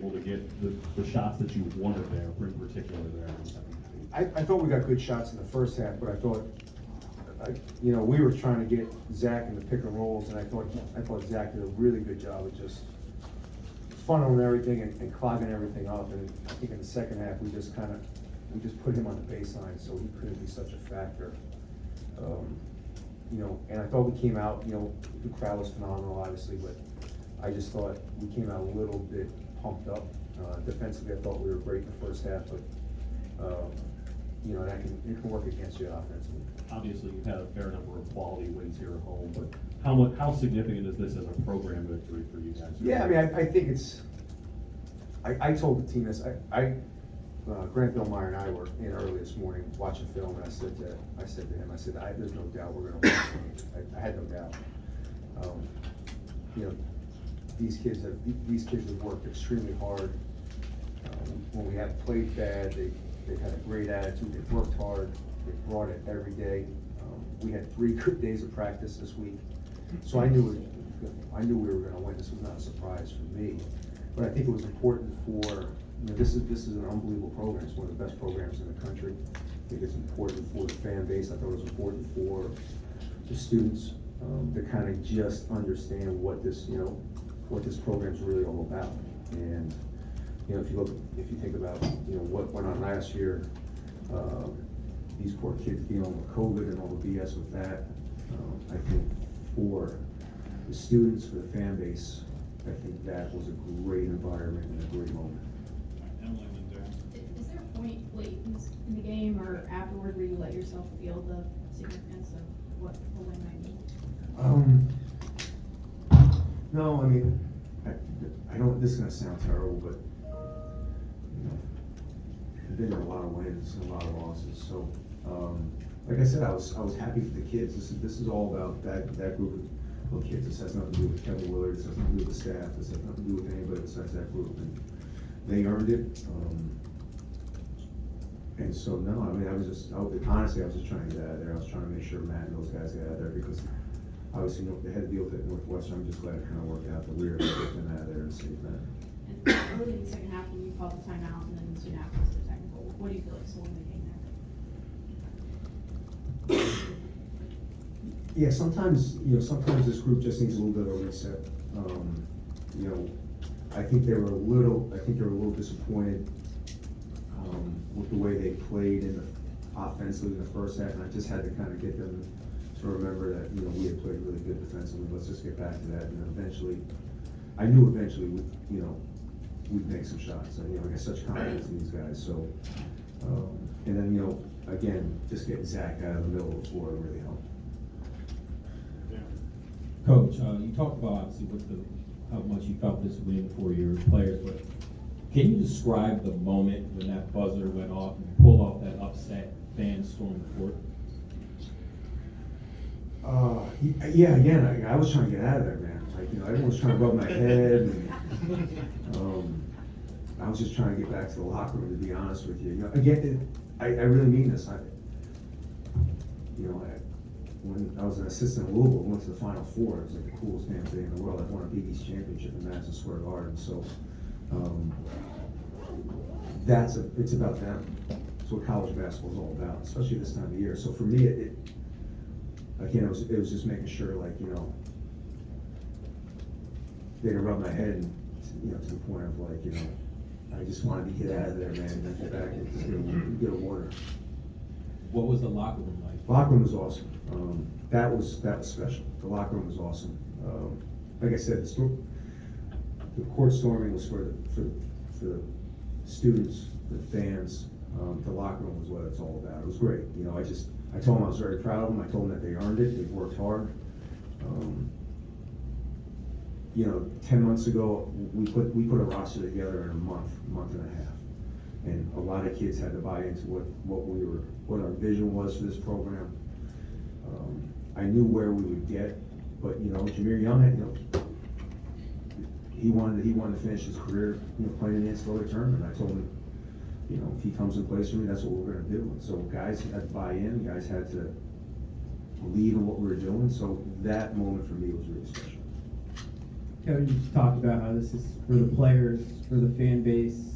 able to get the shots that you wanted there, in particular there in the second half? I thought we got good shots in the first half, but I thought, we were trying to get Zach in the pick and rolls, and I thought Zach did a really good job of just funneling everything and clogging everything up. And I think in the second half, we just put him on the baseline so he couldn't be such a factor. And I thought we came out, the crowd was phenomenal, obviously, but I just thought we came out a little bit pumped up. Defensively, I thought we were great in the first half, but, it can work against you offensively. Obviously, you've had a fair number of quality wins here at home, but how significant is this as a program victory for you guys? Yeah, I mean, I think it's, I told the team this, Grant Billmeyer and I were in early this morning watching film, and I said to him, there's no doubt we're gonna win this game. I had no doubt. These kids have worked extremely hard. When we have played bad, they've had a great attitude, they've worked hard, they've brought it every day. We had 3 good days of practice this week, so I knew we were gonna win. This was not a surprise for me, but I think it was important for, this is an unbelievable program. It's one of the best programs in the country. I think it's important for the fan base. I thought it was important for the students to kind of just understand what this program is really all about. And if you think about what went on last year, these poor kids dealing with COVID and all the BS with that. I think for the students, for the fan base, I think that was a great environment and a great moment. Is there a point late in the game or afterward where you let yourself feel the significance of what the win might mean? No, I mean, I don't. This is gonna sound terrible, but there've been a lot of wins and a lot of losses. So, like I said, I was happy for the kids. This is all about that group of kids. This has nothing to do with Kevin Willard. This has nothing to do with the staff. This has nothing to do with anybody besides that group. And they earned it. And so, no, I mean, honestly, I was just trying to get out of there. I was trying to make sure Matt and those guys get out of there because obviously they had to deal with it at Northwestern. I'm just glad it kind of worked out that we were able to get them out of there and save that. And early in the second half, when you called the timeout and then soon afterwards the technical, what do you feel like swung the game there? Yeah, sometimes this group just needs a little bit of a reset. I think they were a little disappointed with the way they played offensively in the first half, and I just had to kind of get them to remember that we had played really good defensively. Let's just get back to that, and then I knew eventually we'd make some shots. I got such confidence in these guys. So, and then again, just getting Zach out of the middle of the floor really helped. Coach, you talked about obviously how much you felt this win for your players, but can you describe the moment when that buzzer went off and you pulled off that upset fan storm the court? Yeah, again, I was trying to get out of there, man. Everyone was trying to rub my head, and I was just trying to get back to the locker room, to be honest with you. Again, I really mean this. When I was an assistant at Louisville, went to the Final Four. It was like the coolest damn thing in the world. I won a Big East championship in Madison Square Garden. So it's about them. It's what college basketball is all about, especially this time of year. So for me, it was just making sure, they didn't rub my head, and, to the point of I just wanted to get out of there, man, and get back and just get a water. What was the locker room like? Locker room was awesome. That was special. The locker room was awesome. Like I said, the court storming was for the students, the fans. The locker room was what it's all about. It was great. I told them I was very proud of them. I told them that they earned it. They've worked hard. 10 months ago, we put a roster together in a month and a half, and a lot of kids had to buy into what our vision was for this program. I knew where we would get, but Jameer Young had he wanted to finish his career playing in the NCAA tournament. I told him if he comes and plays for me, that's what we're going to do. And so guys had to buy in, guys had to believe in what we were doing. So that moment for me was really special. Kevin, you just talked about how this is for the players, for the fan base.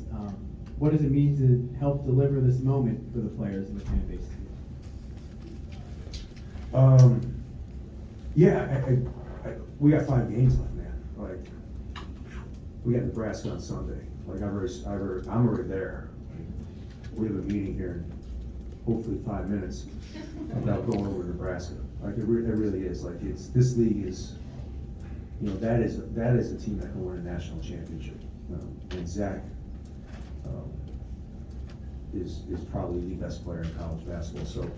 What does it mean to help deliver this moment for the players and the fan base? Yeah, we got 5 games left, man. Like, we got Nebraska on Sunday. Like, I'm already there. We have a meeting here in hopefully 5 minutes about going over to Nebraska. Like, it really is. Like, this league is, you know, that is a team that can win a national championship. And Zach is probably the best player in college basketball. So,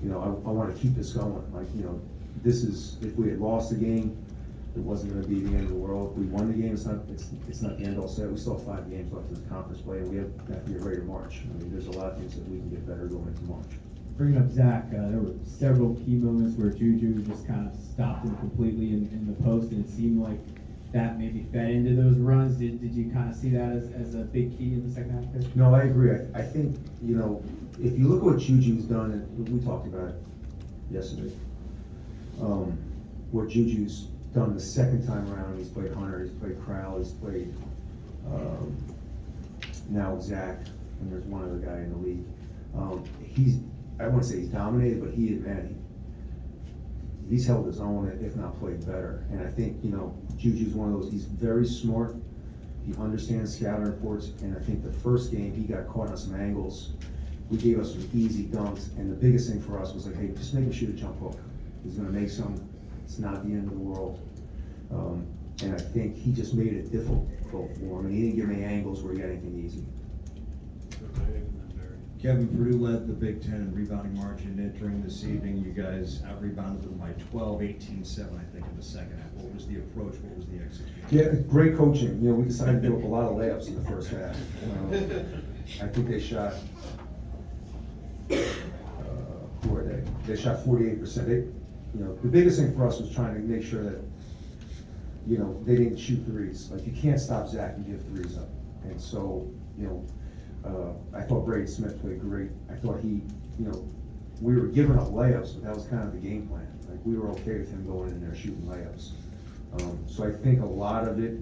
you know, I want to keep this going. Like, you know, this is, if we had lost the game, it wasn't going to be the end of the world. If we won the game, it's not the end all set. We still have 5 games left in the conference play, and we have to get ready to March. I mean, there's a lot of things that we can get better going into March. Bringing up Zach, there were several key moments where Juju just kind of stopped him completely in the post, and it seemed like that maybe fed into those runs. Did you kind of see that as a big key in the second half there? No, I agree. I think, you know, if you look at what Juju's done, and we talked about it yesterday, what Juju's done the second time around, he's played Hunter, he's played Crowell, he's played now Zach, and there's one other guy in the league. I wouldn't say he's dominated, but he's held his own, if not played better. And I think, you know, Juju's one of those, he's very smart, he understands scouting reports, and I think the first game, he got caught on some angles. We gave us some easy dunks, and the biggest thing for us was like, hey, just make him shoot a jump hook. He's gonna make some, it's not the end of the world. And I think he just made it difficult for him, and he didn't give me angles where he got anything easy. Kevin, Purdue led the Big Ten in rebounding margin entering this evening. You guys out-rebounded them by 12, 18-7, I think, in the second half. What was the approach? What was the execution? Yeah, great coaching. You know, we decided to give up a lot of layups in the first half. I think they shot, who are they? They shot 48%. You know, the biggest thing for us was trying to make sure that, you know, they didn't shoot threes. Like, you can't stop Zach and give threes up. And so, you know, I thought Brady Smith played great. I thought he, you know, we were giving up layups, but that was kind of the game plan. Like, we were okay with him going in there shooting layups. So I think a lot of it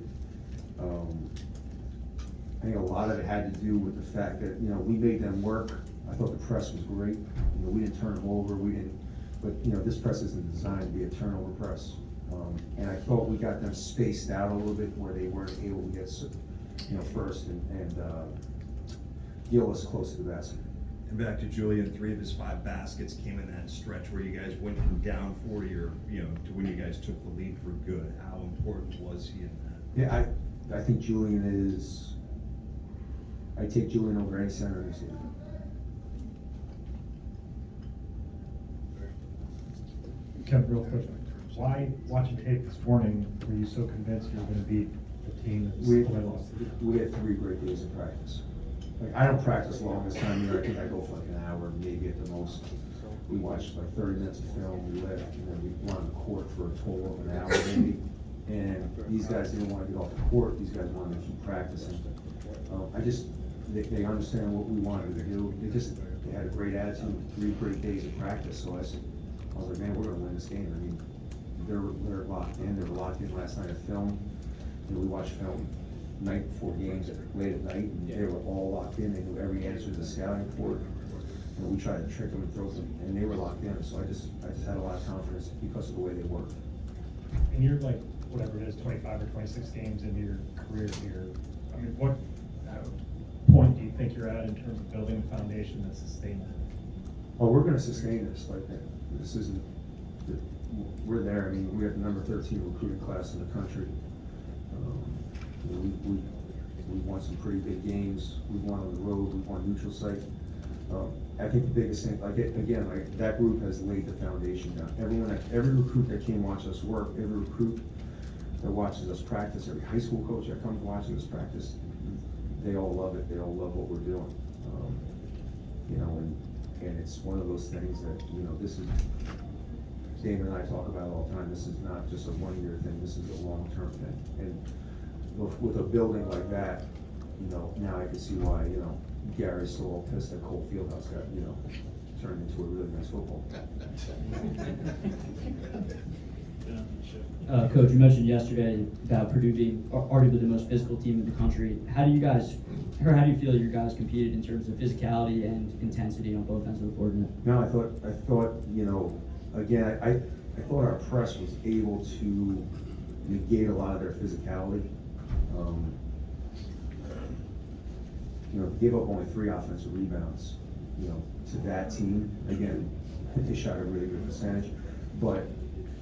had to do with the fact that, you know, we made them work. I thought the press was great. You know, we didn't turn them over. But you know, this press isn't designed to be a turnover press. And I thought we got them spaced out a little bit where they weren't able to get, you know, first and Gil was close to the basket. And back to Julian, 3 of his 5 baskets came in that stretch where you guys went from down 40 or, you know, to when you guys took the lead for good. How important was he in that? Yeah, I think Julian is, I take Julian over any center this year. Kevin, real quick, why, watching tape this morning, were you so convinced you were gonna beat the team that's lost? We had 3 great days of practice. Like, I don't practice long this time of year. I think I go for like an hour, maybe at the most. We watched like 30 minutes of film, we left, and then we went on the court for a total of an hour maybe. And these guys didn't want to get off the court, these guys wanted to keep practicing. They understand what we wanted to do. They had a great attitude, 3 great days of practice, so I was like, man, we're gonna win this game. I mean, they're locked in, they were locked in last night at film. You know, we watched film night before games late at night, and they were all locked in. They knew every answer to the scouting report. And we tried to trick them and throw them, and they were locked in. So I just had a lot of confidence because of the way they worked. And you're like, whatever it is, 25 or 26 games into your career here. I mean, what point do you think you're at in terms of building a foundation that sustains it? Oh, we're gonna sustain this. Like, this isn't, we're there. I mean, we have the number 13 recruiting class in the country. We won some pretty big games. We won on the road. We won neutral site. I think the biggest thing, like that group has laid the foundation down. Every recruit that came watch us work, every recruit that watches us practice, every high school coach that comes watching us practice, they all love it. They all love what we're doing. You know, and it's one of those things that, you know, this is, Damon and I talk about it all the time. This is not just a 1-year thing. This is a long-term thing. And with a building like that, you know, now I can see why, you know, Gary's still all pissed that Cole Fieldhouse got, you know, turned into a really nice football. Coach, you mentioned yesterday about Purdue being arguably the most physical team in the country. How do you feel your guys competed in terms of physicality and intensity on both ends of the floor tonight? No, I thought, you know, again, I thought our press was able to negate a lot of their physicality. You know, give up only 3 offensive rebounds, you know, to that team. Again, they shot a really good percentage, but,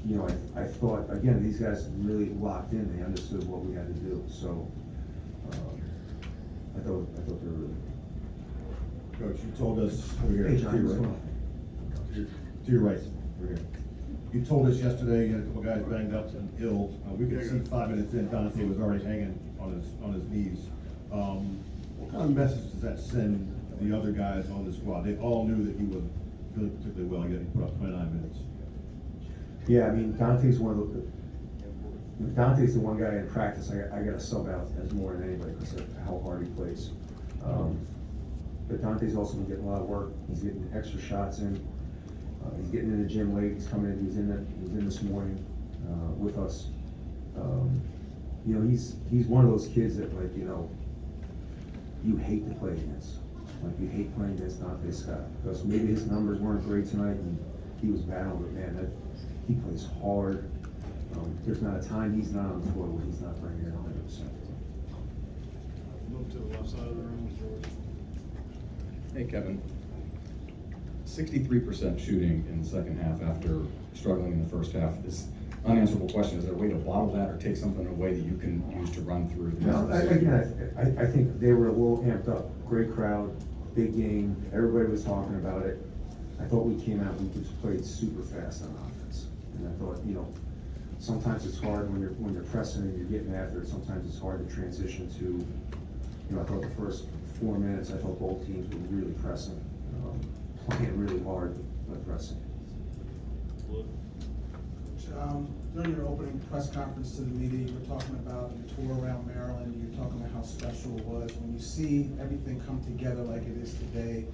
you know, I thought, again, these guys really locked in. They understood what we had to do. So, I thought they were really Coach, you told us, over here, Hey, to John, your what's right. going on? To your right, over here. You told us yesterday you had a couple guys banged up and ill. We could see 5 minutes in, Dante was already hanging on his knees. What kind of message does that send the other guys on the squad? They all knew that he wasn't feeling particularly well, yet he put up 29 minutes. Yeah, I mean, Dante's the one guy in practice I got to sub out as more than anybody because of how hard he plays. But Dante's also been getting a lot of work. He's getting extra shots in. He's getting in the gym late. He's coming in. He's in this morning with us. You know, he's one of those kids that, like, you know, you hate to play against. Like, you hate playing against Dante Scott because maybe his numbers weren't great tonight and he was battling, but man, he plays hard. There's not a time he's not on the floor where he's not bringing it 100%. Move to the left side of the room, George. Hey, Kevin. 63% shooting in the second half after struggling in the first half. This unanswerable question, is there a way to bottle that or take something away that you can use to run through the rest No, of the season? I think they were a little amped up. Great crowd, big game. Everybody was talking about it. I thought we came out, we just played super fast on offense. And I thought, you know, sometimes it's hard when you're pressing and you're getting after it. Sometimes it's hard to transition to, you know, I thought the first 4 minutes, I thought both teams were really pressing, playing really hard, but pressing. During your opening press conference to the media, you were talking about your tour around Maryland. You were talking about how special it was. When you see everything come together like it is today,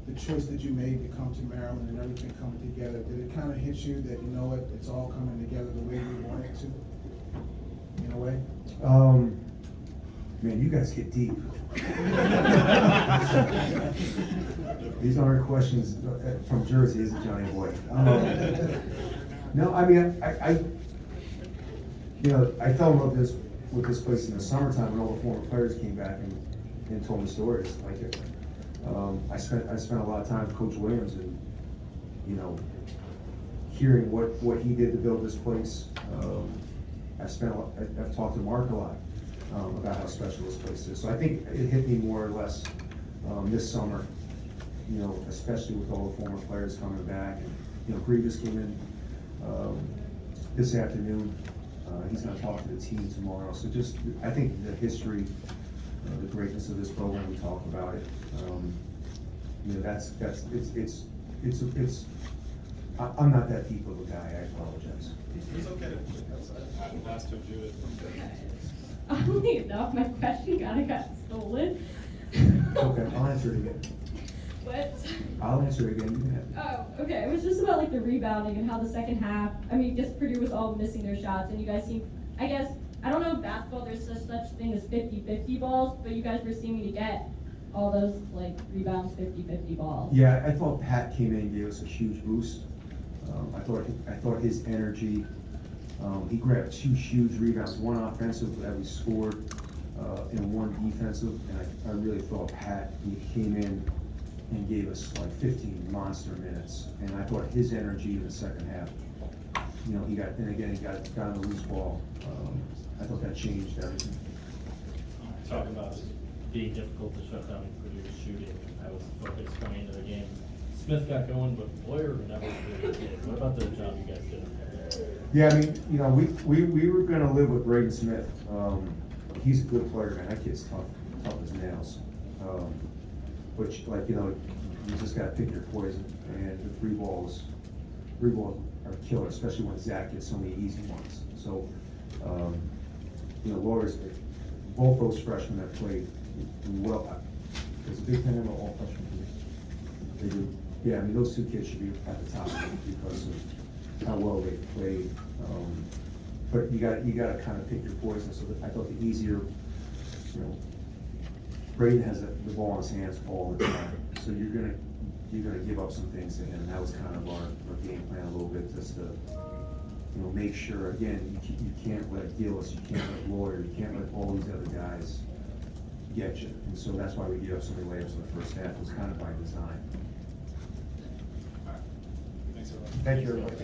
the choice that you made to come to Maryland and everything coming together, did it kind of hit you that, you know what, it's all coming together the way you want it to, in a way? Man, you guys get deep. These aren't questions from Jersey, is it, Johnny Boy? No, I mean, you know, I fell in love with this place in the summertime when all the former players came back and told me stories like it. I spent a lot of time with Coach Williams and, you know, hearing what he did to build this place. I've talked to Mark a lot about how special this place is. So I think it hit me more or less this summer, you know, especially with all the former players coming back. And, you know, Grievous came in this afternoon. He's going to talk to the team tomorrow. So just, I think the history, the greatness of this program, we talk about it. You know, I'm not that deep of a guy. I apologize. It's okay to put it outside. Last to Judith. I don't even know if my question got stolen. Okay, I'll answer it again. What? I'll answer it again. You can have it. Oh, okay. It was just about like the rebounding and how the second half, I mean, I guess Purdue was all missing their shots and you guys seemed, I guess, I don't know if basketball there's such thing as 50-50 balls, but you guys were seeming to get all those like rebounds 50-50 balls. Yeah, I thought Pat came in and gave us a huge boost. I thought his energy, he grabbed 2 huge rebounds, one offensive that we scored, and one defensive, and I really thought Pat, he came in and gave us like 15 monster minutes, and I thought his energy in the second half, you know, he got on the loose ball. I thought that changed everything. Talking about being difficult to shut down Purdue's shooting, I was focused going into the game. Smith got going, but Boyer never really did. What about the job you guys did on that? Yeah, I mean, you know, we were gonna live with Braden Smith. He's a good player, man. That kid's tough as nails. But like, you know, you just gotta pick your poison. And the three balls are killer, especially when Zach gets so many easy ones. So, you know, Laura's, both those freshmen have played well. There's a big thing about all freshmen. They do. Yeah, I mean, those 2 kids should be at the top because of how well they played. But you gotta kind of pick your poison, so that I thought the easier, you know, Braden has the ball in his hands all the time, so you're gonna give up some things to him, and that was kind of our game plan a little bit, just to, you know, make sure, again, you can't let Gillis, you can't let Lawyer, you can't let all these other guys get you, and so that's why we gave up so many layups in the first half, it was kind of by design. Thanks, everyone. Thank you, everybody.